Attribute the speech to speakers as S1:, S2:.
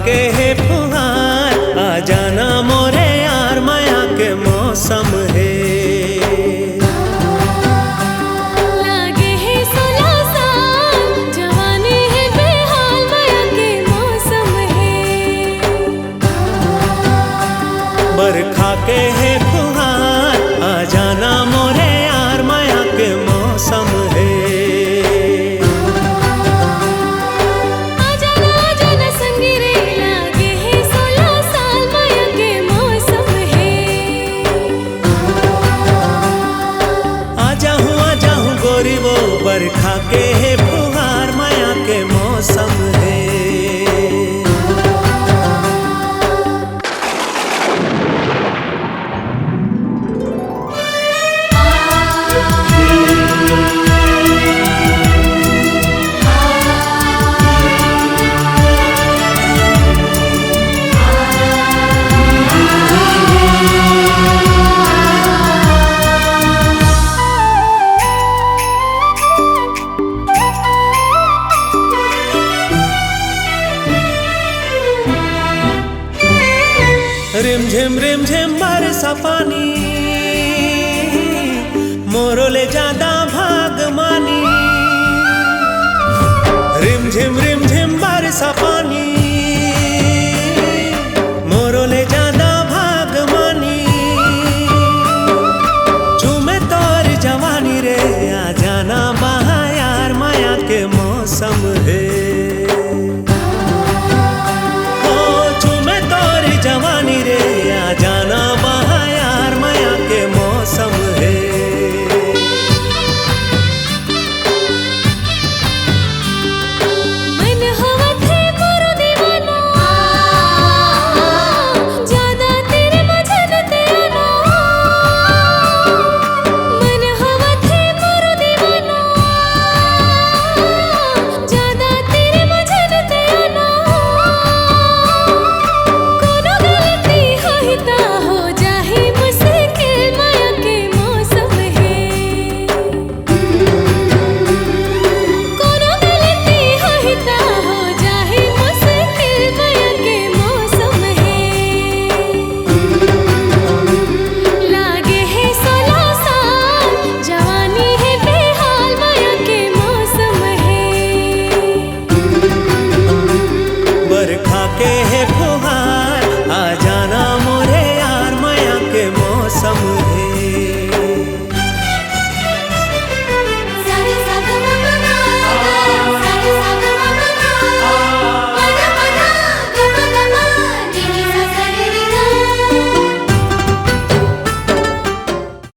S1: के है फुहार, आ जाना मोरे यार, माया के मौसम है।
S2: लागे है 16 साल, जवानी है बेहाल, माया के मौसम है।
S1: बरखा के है फुहार, आ जाना मोरे यार, माया के मौसम है। बरखा के है फुहार, माया के मौसम है। रिमझिम बरसा पानी, मोरो ले जा